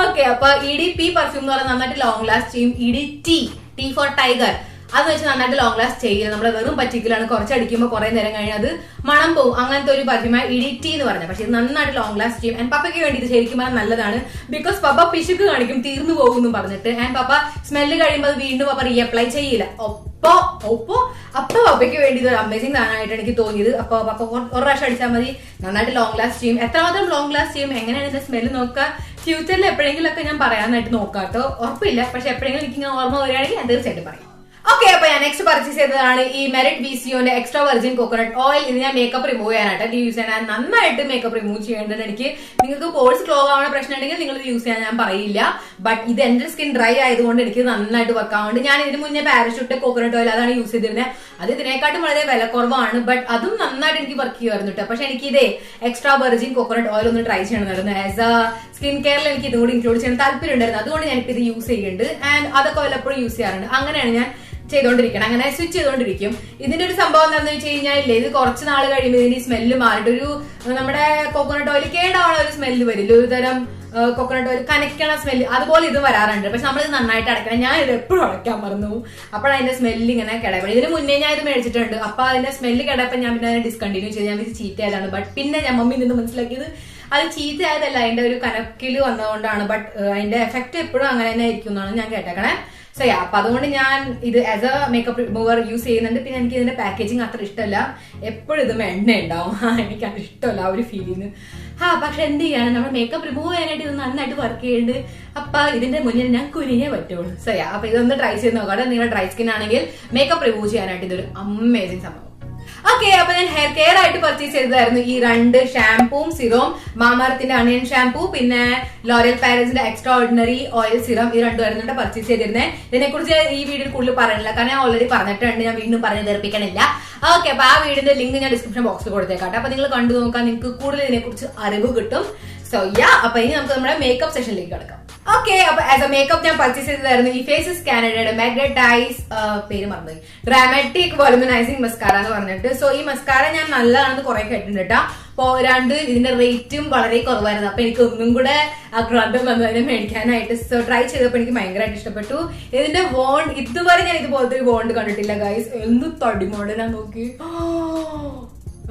ഓക്കെ, അപ്പൊ EDP പെർഫ്യൂം എന്ന് പറഞ്ഞാൽ നന്നായിട്ട് ലോങ് ലാസ്റ്റ് ചെയ്യും. EDT, T ഫോർ ടൈഗർ, അത് വെച്ച് നന്നായിട്ട് ലോങ് ലാസ്റ്റ് ചെയ്യില്ല. നമ്മളെ വെറും പറ്റിക്കലാണ്. കുറച്ചടിക്കുമ്പോൾ കുറെ നേരം കഴിഞ്ഞാൽ അത് മണം പോകും. അങ്ങനത്തെ ഒരു പെർഫ്യൂമാണ് EDT എന്ന് പറഞ്ഞത്. പക്ഷെ ഇത് നന്നായിട്ട് ലോങ് ലാസ്റ്റ് ചെയ്യും. ആൻഡ് പപ്പയ്ക്ക് വേണ്ടി ഇത് ശരിക്കും പറഞ്ഞാൽ നല്ലതാണ്. ബിക്കോസ് പപ്പ പിശുക്ക് കാണിക്കും തീർന്നു പോകും എന്ന് പറഞ്ഞിട്ട്. ആൻഡ് പപ്പ സ്മെല്ല് കഴിയുമ്പോൾ അത് വീണ്ടും പപ്പ റീഅപ്ലൈ ചെയ്യില്ല. അപ്പൊ പപ്പയ്ക്ക് വേണ്ടി ഇതൊരു അമേസിംഗ് സാധനമായിട്ട് എനിക്ക് തോന്നിയത്. അപ്പൊ പപ്പ ഒരു പ്രാവശ്യം അടിച്ചാൽ മതി, നന്നായിട്ട് ലോങ് ലാസ്റ്റ് ചെയ്യും. എത്രമാത്രം ലോങ് ലാസ്റ്റ് ചെയ്യും, എങ്ങനെയാണ് ഇതിന്റെ സ്മെല്ല് നോക്കുക, ഫ്യൂച്ചറിൽ എപ്പോഴെങ്കിലും ഒക്കെ ഞാൻ പറയാനായിട്ട് നോക്കാട്ടോ. ഉറപ്പില്ല, പക്ഷെ എപ്പോഴെങ്കിലും എനിക്ക് ഇങ്ങനെ ഓർമ്മ വരികയാണെങ്കിൽ ഞാൻ തീർച്ചയായിട്ടും പറയും. ഓക്കെ, അപ്പൊ ഞാൻ നെക്സ്റ്റ് പർച്ചേസ് ചെയ്തതാണ് ഈ മെറിറ്റ് VCOന്റെ എക്സ്ട്രാ വെർജിൻ കോക്കനട്ട് ഓയിൽ. ഇത് ഞാൻ മേക്കപ്പ് റിമൂവ് ചെയ്യാനായിട്ട് യൂസ് ചെയ്യാൻ. നന്നായിട്ട് മേക്കപ്പ് റിമൂവ് ചെയ്യേണ്ടത്. എനിക്ക് നിങ്ങൾക്ക് പോഴ്സ് ക്ലോ ആവുന്ന പ്രശ്നം ഉണ്ടെങ്കിൽ നിങ്ങൾ ഇത് യൂസ് ചെയ്യാൻ ഞാൻ പറയില്ല. ബട്ട് ഇത് എന്റെ സ്കിൻ ഡ്രൈ ആയതുകൊണ്ട് എനിക്ക് നന്നായിട്ട് വർക്ക് ആവുന്നുണ്ട്. ഞാൻ ഇതിന് മുന്നേ പാരഷൂട്ട് കോക്കനട്ട് ഓയിൽ അതാണ് യൂസ് ചെയ്തിരുന്നത്. അത് ഇതിനെക്കാട്ടും വളരെ വില കുറവാണ്. ബട്ട് അതും നന്നായിട്ട് എനിക്ക് വർക്ക് ചെയ്യുമായിരുന്നു കേട്ടോ. പക്ഷെ എനിക്ക് ഇതേ എക്സ്ട്രാ വെർജിൻ കോക്കനട്ട് ഓയിൽ ഒന്ന് ട്രൈ ചെയ്യണമായിരുന്നു. ആസ് എ സ്കിൻ കെയറിൽ എനിക്ക് ഇതും കൂടി ഇൻക്ലൂഡ് ചെയ്യാൻ താല്പര്യം ഉണ്ടായിരുന്നു. അതുകൊണ്ട് ഞാനിപ്പോ ഇത് യൂസ് ചെയ്യുന്നുണ്ട്. ആൻഡ് അതൊക്കെ വല്ലപ്പോഴും യൂസ് ചെയ്യാറുണ്ട്. അങ്ങനെയാണ് ഞാൻ ചെയ്തോണ്ടിരിക്കണം. അങ്ങനെ സ്വിച്ച് ചെയ്തോണ്ടിരിക്കും. ഇതിന്റെ ഒരു സംഭവം എന്താണെന്ന് വെച്ച് കഴിഞ്ഞാൽ ഇത് കുറച്ച് നാൾ കഴിയുമ്പോൾ ഇതിന്റെ സ്മെല്ല് മാറിയിട്ട് ഒരു നമ്മുടെ കോക്കനട്ട് ഓയിൽ കേടാവുന്ന ഒരു സ്മെല്ല് വരില്ല, ഒരു തരം കോക്കനട്ട് ഓയിൽ കനക്കണ സ്മെല്ല്, അതുപോലെ ഇത് വരാറുണ്ട്. പക്ഷെ നമ്മളിത് നന്നായിട്ട് അടയ്ക്കണം. ഞാൻ ഇത് എപ്പോഴും അടയ്ക്കാൻ മറന്നു പോകും. അപ്പോൾ അതിന്റെ സ്മെല്ല് ഇങ്ങനെ കിടപ്പണം. ഇതിന് മുന്നേ ഞാൻ ഇത് മേടിച്ചിട്ടുണ്ട്. അപ്പൊ അതിന്റെ സ്മെല്ല് കിടപ്പം ഞാൻ പിന്നെ ഡിസ്കണ്ടിന്യൂ ചെയ്ത് ഞാൻ ഇത് ചീത്തയായതാണ്. ബട്ട് പിന്നെ ഞാൻ മമ്മി നിന്ന് മനസ്സിലാക്കിയത് അത് ചീത്തയായതല്ല, അതിന്റെ ഒരു കനക്കില് വന്നതുകൊണ്ടാണ്. ബട്ട് അതിന്റെ എഫക്ട് എപ്പോഴും അങ്ങനെ തന്നെ ആയിരിക്കും എന്നാണ് ഞാൻ കേട്ടേക്കണേ. സോ അപ്പൊ അതുകൊണ്ട് ഞാൻ ഇത് as A makeup remover use ചെയ്യുന്നുണ്ട്. പിന്നെ എനിക്ക് ഇതിന്റെ പാക്കേജിങ് അത്ര ഇഷ്ടമല്ല. എപ്പോഴും ഇത് എണ്ണ ഉണ്ടാവും. എനിക്ക് അത് ഇഷ്ടമല്ല ആ ഒരു ഫീലിങ്. പക്ഷെ എന്ത് ചെയ്യാണ്, നമ്മൾ മേക്കപ്പ് റിമൂവ് ചെയ്യാനായിട്ട് ഇത് നന്നായിട്ട് വർക്ക് ചെയ്യുന്നുണ്ട്. അപ്പൊ ഇതിന്റെ മുന്നിൽ ഞാൻ കുനിഞ്ഞേ പറ്റുള്ളൂ. സോ അപ്പൊ ഇതൊന്ന് ട്രൈ ചെയ്ത് നോക്കാം. നിങ്ങളുടെ ഡ്രൈ സ്കിൻ ആണെങ്കിൽ മേക്കപ്പ് റിമൂവ് ചെയ്യാനായിട്ട് ഇതൊരു അമേസിംഗ് സംഭവം. ഓക്കെ, അപ്പൊ ഞാൻ ഹെയർ കെയർ ആയിട്ട് പർച്ചേസ് ചെയ്തതായിരുന്നു ഈ 2 ഷാംപൂവും സിറവും. മാമർത്തിന്റെ അണിയൻ ഷാംപൂ, പിന്നെ ലോറിയൽ പാരീസിന്റെ എക്സ്ട്രാ ഓർഡിനറി ഓയിൽ സിറം. ഈ 2 ആയിരുന്നു പർച്ചേസ് ചെയ്തിരുന്നത്. ഇതിനെ കുറിച്ച് ഈ വീഡിയോയിൽ കൂടുതൽ പറയുന്നില്ല, കാരണം ഞാൻ ഓൾറെഡി പറഞ്ഞിട്ടുണ്ട്. ഞാൻ വീണ്ടും പറഞ്ഞു തീർപ്പിക്കണില്ല. ഓക്കെ, അപ്പൊ ആ വീഡിയോന്റെ ലിങ്ക് ഞാൻ ഡിസ്ക്രിപ്ഷൻ ബോക്സിൽ കൊടുത്തേക്കാട്ടെ. അപ്പൊ നിങ്ങൾ കണ്ടു നോക്കാൻ നിങ്ങൾക്ക് കൂടുതൽ ഇതിനെ കുറിച്ച് അറിവ് കിട്ടും. സോ അപ്പൊ ഇനി നമുക്ക് നമ്മുടെ മേക്കപ്പ് സെഷനിലേക്ക് കിടക്കാം. ഓക്കെ, അപ്പൊ ആസ് എ മേക്കപ്പ് ഞാൻ പർച്ചേസ് ചെയ്തതായിരുന്നു ഈ ഫേസസ് കാനഡയുടെ മാഗ്നറ്റൈസ് പേര് മറന്നുപോയി ഡ്രാമാറ്റിക് വോളുമിനൈസിംഗ് മസ്കാര എന്ന് പറഞ്ഞിട്ട്. സോ ഈ മസ്കാര ഞാൻ നല്ലതാണെന്ന് കുറെ കേട്ടിട്ടുണ്ട് കേട്ടോ. പോരാണ്ട് ഇതിന്റെ റേറ്റും വളരെ കുറവായിരുന്നു. അപ്പൊ എനിക്ക് ഒന്നും കൂടെ ആഗ്രഹം വന്നതിനെ മേടിക്കാനായിട്ട്. സോ ട്രൈ ചെയ്തപ്പോൾ എനിക്ക് ഭയങ്കരമായിട്ട് ഇഷ്ടപ്പെട്ടു. ഇതിന്റെ വോണ്ട് ഇതുവരെ ഞാൻ ഇതുപോലത്തെ ഒരു വോണ്ട് കണ്ടിട്ടില്ല ഗൈസ്. എന്ത് തടി മോഡലാ നോക്കി,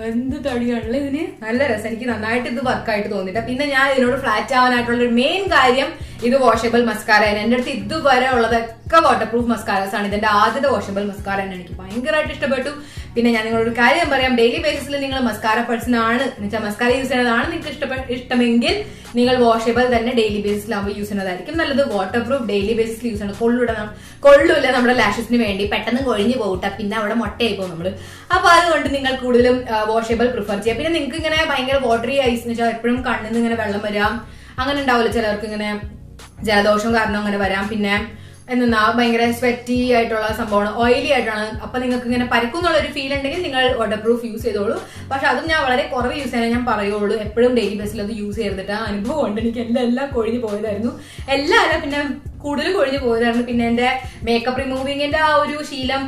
എന്ത് തടിയാണല്ലോ ഇതിന്. നല്ല രസം, എനിക്ക് നന്നായിട്ട് ഇത് വർക്കായിട്ട് തോന്നിട്ട്. പിന്നെ ഞാൻ ഇതിനോട് ഫ്ലാറ്റ് ആവാനായിട്ടുള്ള ഒരു മെയിൻ കാര്യം ഇത് വാഷബിൾ മസ്കാര. എന്റെ അടുത്ത് ഇതുവരെ ഉള്ളതൊക്കെ വാട്ടർ പ്രൂഫ് മസ്കാരസ് ആണ്. ഇതിന്റെ ആദ്യത്തെ വാഷബിൾ മസ്കാര തന്നെ എനിക്ക് ഭയങ്കരമായിട്ട് ഇഷ്ടപ്പെട്ടു. പിന്നെ ഞാൻ നിങ്ങളൊരു കാര്യം പറയാം, ഡെയിലി ബേസിസിൽ നിങ്ങൾ മസ്കാര പേഴ്സൺ ആണ് എന്നുവെച്ചാൽ മസ്കാര യൂസ് ചെയ്യുന്നതാണ് നിങ്ങൾക്ക് ഇഷ്ടമെങ്കിൽ നിങ്ങൾ വാഷബിൾ തന്നെ ഡെയിലി ബേസിസിലാകുമ്പോൾ യൂസ് ചെയ്യുന്നതായിരിക്കും നല്ലത്. വാട്ടർ പ്രൂഫ് ഡെയിലി ബേസിസിൽ യൂസ് ചെയ്യണം. കൊള്ളൂല്ല നമ്മുടെ ലാഷസിന് വേണ്ടി, പെട്ടെന്ന് കൊഴിഞ്ഞു പോകട്ടെ, പിന്നെ അവിടെ മൊട്ടയായി പോകും നമ്മള്. അപ്പൊ അതുകൊണ്ട് നിങ്ങൾ കൂടുതലും വാഷബിൾ പ്രിഫർ ചെയ്യാം. പിന്നെ നിങ്ങൾക്ക് ഇങ്ങനെ ഭയങ്കര വാട്ടറി ഐസ് എന്ന് വെച്ചാൽ എപ്പോഴും കണ്ണിൽ നിന്ന് ഇങ്ങനെ വെള്ളം വരാം, അങ്ങനെ ഉണ്ടാവില്ല ചിലർക്ക് ഇങ്ങനെ ജലദോഷം കാരണം അങ്ങനെ വരാം. പിന്നെ എന്നാ ഭയങ്കര സ്വെറ്റി ആയിട്ടുള്ള സംഭവമാണ്, ഓയിലി ആയിട്ടാണ്. അപ്പൊ നിങ്ങൾക്ക് ഇങ്ങനെ പരിക്കുന്നുള്ള ഒരു ഫീൽ ഉണ്ടെങ്കിൽ നിങ്ങൾ വാട്ടർ പ്രൂഫ് യൂസ് ചെയ്തോളൂ. പക്ഷെ അതും ഞാൻ വളരെ കുറവ് യൂസ് ചെയ്യാൻ ഞാൻ പറയുള്ളൂ. എപ്പോഴും ഡെയിലി ബേസിൽ അത് യൂസ് ചെയ്തിട്ട് അനുഭവം ഉണ്ട്. എനിക്ക് എല്ലാം കൊഴിഞ്ഞു പോയതായിരുന്നു. എല്ലാം അല്ല, പിന്നെ കൂടുതൽ കൊഴിഞ്ഞു പോയതായിരുന്നു. പിന്നെ എന്റെ മേക്കപ്പ് റിമൂവിങ്ങിന്റെ ആ ഒരു ശീലം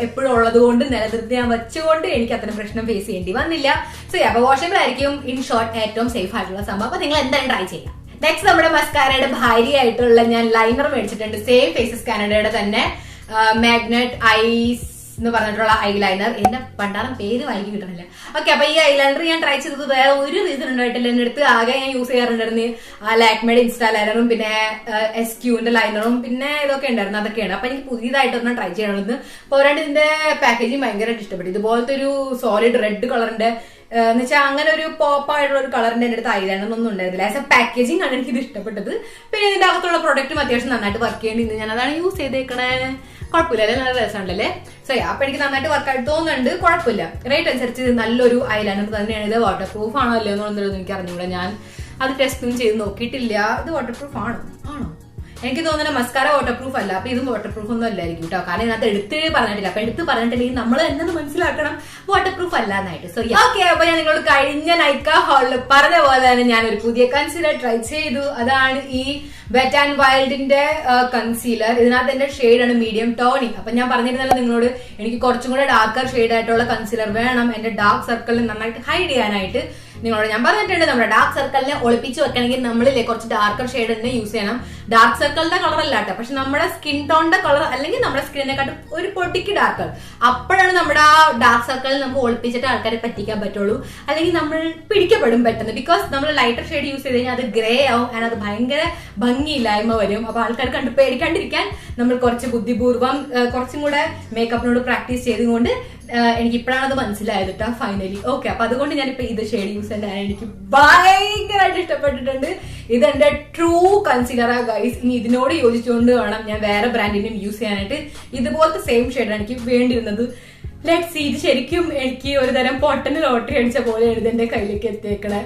എപ്പോഴും ഉള്ളത് കൊണ്ട് നിലനിർത്തി ഞാൻ വെച്ചുകൊണ്ട് എനിക്ക് അത്ര പ്രശ്നം ഫേസ് ചെയ്യേണ്ടി വന്നില്ല. സോ അപ്പൊ വാഷബിൾ ആയിരിക്കും ഇൻ ഷോർട്ട് ഏറ്റവും സേഫ് ആയിട്ടുള്ള സംഭവം. അപ്പൊ നിങ്ങൾ എന്തായാലും ട്രൈ ചെയ്യാം. നെക്സ്റ്റ് നമ്മുടെ മസ്കാരയുടെ ഭാര്യയായിട്ടുള്ള ഞാൻ ലൈനർ മേടിച്ചിട്ടുണ്ട്. സെയിം ഫേസസ് കാനഡയുടെ തന്നെ മാഗ്നറ്റ് ഐസ് എന്ന് പറഞ്ഞിട്ടുള്ള ഐ ലൈനർ. എന്റെ പണ്ടാറും പേര് വായിക്കി കിട്ടണില്ല. ഓക്കെ, അപ്പൊ ഈ ഐ ലൈനർ ഞാൻ ട്രൈ ചെയ്തത് വേറെ ഒരു റീസൺ ഉണ്ടായിട്ടില്ല. എന്റെ അടുത്ത് ആകെ ഞാൻ യൂസ് ചെയ്യാറുണ്ടായിരുന്നു ലാക്മേഡ് ഇൻസ്റ്റാ ലൈനറും പിന്നെ SQന്റെ ലൈനറും പിന്നെ ഇതൊക്കെ ഉണ്ടായിരുന്നു. അതൊക്കെയാണ്. അപ്പൊ എനിക്ക് പുതിയതായിട്ടൊന്നും ട്രൈ ചെയ്യണമെന്ന്. പോരാണ്ട് ഇതിന്റെ പാക്കേജിങ് ഭയങ്കരമായിട്ട് ഇഷ്ടപ്പെട്ടു. ഇതുപോലത്തെ ഒരു സോളിഡ് റെഡ് കളറിന്റെ എന്ന് വെച്ചാൽ അങ്ങനെ ഒരു പോപ്പ് ആയിട്ടുള്ള ഒരു കളറിന്റെ എന്റെ അടുത്ത് ഐലൈനറൊന്നും ഉണ്ടായിരുന്നില്ല. ആസ് എ പാക്കേജിംഗ് ആണ് എനിക്ക് ഇത് ഇഷ്ടപ്പെട്ടത്. പിന്നെ ഇതിന്റെ അകത്തുള്ള പ്രൊഡക്റ്റും അത്യാവശ്യം നന്നായിട്ട് വർക്ക് ചെയ്യേണ്ടി ഞാൻ അതാണ് യൂസ് ചെയ്തേക്കണേ. കുഴപ്പമില്ല, നല്ല രസമുണ്ടല്ലേ. സോ അപ്പൊ എനിക്ക് നന്നായിട്ട് വർക്കായിട്ട് തോന്നുന്നുണ്ട്. കുഴപ്പമില്ല. റേറ്റ് അനുസരിച്ച് നല്ലൊരു ഐലൈനർ തന്നെയാണ്. ഇത് വാട്ടർ പ്രൂഫ് ആണോ അല്ലയോ എന്നുള്ളതൊന്നും എനിക്ക് അറിഞ്ഞൂടാ. ഞാൻ അത് ടെസ്റ്റും ചെയ്ത് നോക്കിയിട്ടില്ല. ഇത് വാട്ടർ പ്രൂഫ് ആണോ? എനിക്ക് തോന്നുന്നത് മസ്കാര വാട്ടർ പ്രൂഫ് അല്ല. അപ്പൊ ഇതും വാട്ടർ പ്രൂഫ് ഒന്നും അല്ലായിരിക്കും കേട്ടോ. കാരണം ഇതിനകത്ത് എടുത്ത് പറഞ്ഞിട്ടില്ല. അപ്പൊ എടുത്ത് പറഞ്ഞിട്ടില്ലെങ്കിൽ നമ്മൾ എന്നത് മനസ്സിലാക്കണം വാട്ടർ പ്രൂഫ് അല്ല എന്നായിട്ട്. സോ ഓക്കെ, അപ്പൊ ഞാൻ നിങ്ങളോട് കഴിഞ്ഞ നൈക്ക ഹാളിൽ പറഞ്ഞ പോലെ തന്നെ ഞാൻ ഒരു പുതിയ കൺസീലർ ട്രൈ ചെയ്തു. അതാണ് ഈ വെറ്റ് ആൻഡ് വൈൽഡിന്റെ കൺസീലർ. ഇതിനകത്ത് എന്റെ ഷെയ്ഡാണ് മീഡിയം ടോണിങ്. അപ്പൊ ഞാൻ പറഞ്ഞിരുന്നല്ലോ നിങ്ങളോട് എനിക്ക് കുറച്ചും കൂടെ ഡാർക്കർ ഷെയ്ഡ് ആയിട്ടുള്ള കൺസീലർ വേണം എന്റെ ഡാർക്ക് സർക്കിളിൽ നന്നായിട്ട് ഹൈഡ് ചെയ്യാനായിട്ട്. നിങ്ങളോട് ഞാൻ പറഞ്ഞിട്ടുണ്ട് നമ്മുടെ ഡാർക്ക് സർക്കിളിനെ ഒളിപ്പിച്ച് വെക്കണമെങ്കിൽ നമ്മളില്ലേ കുറച്ച് ഡാർക്കർ ഷെയ്ഡ് തന്നെ യൂസ് ചെയ്യണം. ഡാർക്ക് സർക്കിളിന്റെ കളർ അല്ലാട്ടെ, പക്ഷെ നമ്മുടെ സ്കിൻ ടോണിന്റെ കളർ അല്ലെങ്കിൽ നമ്മുടെ സ്കിന്നിനെക്കാട്ടും ഒരു പൊടിക്ക് ഡാർക്കർ. അപ്പോഴാണ് നമ്മുടെ ആ ഡാർക്ക് സർക്കിളിൽ നമുക്ക് ഒളിപ്പിച്ചിട്ട് ആൾക്കാരെ പറ്റിക്കാൻ പറ്റുള്ളൂ. അല്ലെങ്കിൽ നമ്മൾ പിടിക്കപ്പെടും പെട്ടെന്ന്. ബിക്കോസ് നമ്മൾ ലൈറ്റർ ഷെയ്ഡ് യൂസ് ചെയ്ത് കഴിഞ്ഞാൽ അത് ഗ്രേ ആവും. ആൻഡ് അത് ഭയങ്കര ഭംഗിയില്ലായ്മ വരും. അപ്പൊ ആൾക്കാർ കണ്ട് പേടിക്കാണ്ടിരിക്കാൻ നമ്മൾ കുറച്ച് ബുദ്ധിപൂർവ്വം കുറച്ചും കൂടെ മേക്കപ്പിനോട് പ്രാക്ടീസ് ചെയ്തുകൊണ്ട് എനിക്ക് ഇപ്പോഴാണ് അത് മനസ്സിലായത് കേട്ടോ ഫൈനലി. ഓക്കെ, അപ്പൊ അതുകൊണ്ട് ഞാനിപ്പോ ഇത് ഷെയ്ഡ് യൂസ് ചെയ്യാൻ എനിക്ക് ഭയങ്കരമായിട്ട് ഇഷ്ടപ്പെട്ടിട്ടുണ്ട്. ഇതെന്റെ ട്രൂ കൺസീലറാ ഗൈസ്. ഇനി ഇതിനോട് യോജിച്ചുകൊണ്ട് വേണം ഞാൻ വേറെ ബ്രാൻഡിന്റെയും യൂസ് ചെയ്യാനായിട്ട്. ഇതുപോലത്തെ സെയിം ഷെയ്ഡാണ് എനിക്ക് വേണ്ടിയിരുന്നത്. Let's see. ഇത് ശരിക്കും എനിക്ക് ഒരു തരം പൊട്ടന് ലോട്ടറി അടിച്ച പോലെ എഴുതെന്റെ കയ്യിലേക്ക് എത്തിയേക്കണേ.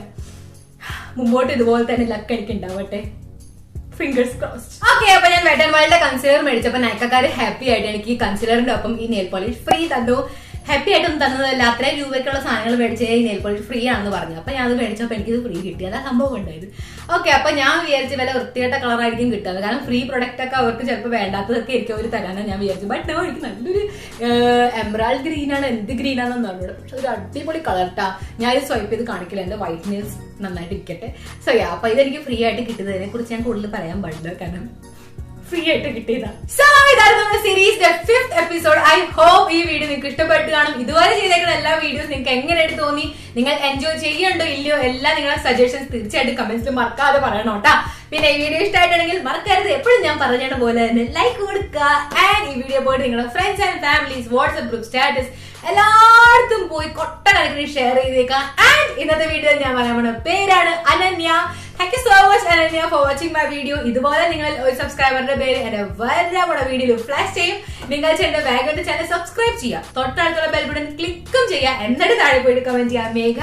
മുമ്പോട്ട് ഇതുപോലെ തന്നെ ലക്ക് എനിക്ക് ഉണ്ടാവട്ടെ. Fingers crossed. ഓക്കെ, അപ്പൊ ഞാൻ വെറ്റ് ആൻഡ് വൈൽഡിന്റെ കൺസീലർ മേടിച്ചപ്പോ നൈക്കക്കാര് ഹാപ്പി ആയിട്ട് എനിക്ക് കൺസീലറിന്റെ ഒപ്പം ഈ നെയിൽ പോളിഷ് ഫ്രീ തന്നു. ഹാപ്പി ആയിട്ടൊന്നും തന്നതല്ല, അത്രയും രൂപയ്ക്കുള്ള സാധനങ്ങൾ മേടിച്ച് ഈ നെയിൽ പോളിഷ് ഫ്രീ ആണെന്ന് പറഞ്ഞു. അപ്പൊ ഞാൻ അത് മേടിച്ചപ്പോ എനിക്കിത് ഫ്രീ കിട്ടി. അതാ സംഭവം ഉണ്ടായത്. ഓക്കെ, അപ്പൊ ഞാൻ വിചാരിച്ചു വല്ല വൃത്തികെട്ട കളറായിരിക്കും കിട്ടുന്നത്. കാരണം ഫ്രീ പ്രൊഡക്റ്റ് ഒക്കെ അവർക്ക് ചിലപ്പോൾ വേണ്ടാത്തതൊക്കെ ആയിരിക്കും അവർ തരാനാണ് ഞാൻ വിചാരിച്ചു. ബട്ട് നോ, എനിക്ക് നല്ലൊരു എമറാൾഡ് ഗ്രീൻ ആണ്. എന്ത് ഗ്രീൻ ആണെന്ന് പറഞ്ഞത്, പക്ഷെ ഒരു അടിപൊളി കളർട്ടാ. ഞാൻ ഇത് സ്വൈപ്പ് ചെയ്ത് കാണിക്കില്ല, എന്റെ വൈറ്റ് നെയിൽസ് നന്നായിട്ട് ഇരിക്കട്ടെ. സോ അപ്പൊ ഇതെനിക്ക് ഫ്രീ ആയിട്ട് കിട്ടുന്നതിനെ കുറിച്ച് ഞാൻ കൂടുതൽ പറയാൻ പാടില്ല, കാരണം ഫ്രീ ആയിട്ട് കിട്ടിയതാ. സോ ഇതായിരുന്നു നമ്മുടെ സീരീസിന്റെ 5th എപ്പിസോഡ്. ഐ ഹോപ്പ് ഈ വീഡിയോ നിങ്ങൾക്ക് ഇഷ്ടപ്പെട്ട് കാണും. ഇതുവരെ ചെയ്തേക്കുന്ന എല്ലാ വീഡിയോസ് നിങ്ങൾക്ക് എങ്ങനെയായിട്ട് തോന്നി, നിങ്ങൾ എൻജോയ് ചെയ്യണ്ടോ ഇല്ലയോ, എല്ലാം നിങ്ങളുടെ സജഷൻസ് തീർച്ചയായിട്ടും കമന്റ്സിൽ മറക്കാതെ പറയണം കേട്ടാ. പിന്നെ ഈ വീഡിയോ ഇഷ്ടമായിട്ടുണ്ടെങ്കിൽ മറക്കരുത് എപ്പോഴും ഞാൻ പറഞ്ഞ പോലെ തന്നെ ലൈക്ക് കൊടുക്കുക. ആൻഡ് ഈ വീഡിയോ പോയിട്ട് നിങ്ങളുടെ friends and families, WhatsApp group, status എല്ലായിടത്തും പോയി കൊട്ടക്കണക്കിന് ഷെയർ ചെയ്തേക്കാം. ആൻഡ് ഇന്നത്തെ വീഡിയോയിൽ ഞാൻ പറയാൻ പോണ പേരാണ് Ananya. Thank you so much Ananya for watching my video. ഇതുപോലെ നിങ്ങൾ ഒരു സബ്സ്ക്രൈബറുടെ പേര് എന്റെ വരുടെ വീഡിയോയിൽ ഫ്ലാഷ് ചെയ്യും. നിങ്ങൾ ചെയ്യേണ്ട വേഗം ചാനൽ സബ്സ്ക്രൈബ് ചെയ്യുക, തൊട്ടടുത്തുള്ള ബെൽ ബട്ടൺ ക്ലിക്കും ചെയ്യുക, എന്നിട്ട് താഴെ പോയിട്ട് കമന്റ് ചെയ്യുക മേഘ,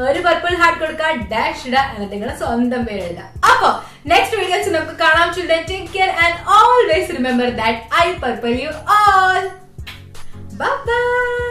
ഒരു പർപ്പിൾ ഹാർട്ട് കൊടുക്കുക, ഡാഷ് ഇടുക, എന്നിട്ട് നിങ്ങളുടെ സ്വന്തം പേര് എഴുതുക. അപ്പൊ നെക്സ്റ്റ് വീഡിയോസ് നമുക്ക് കാണാം. Children take care and always remember that I purple you all. Bye bye.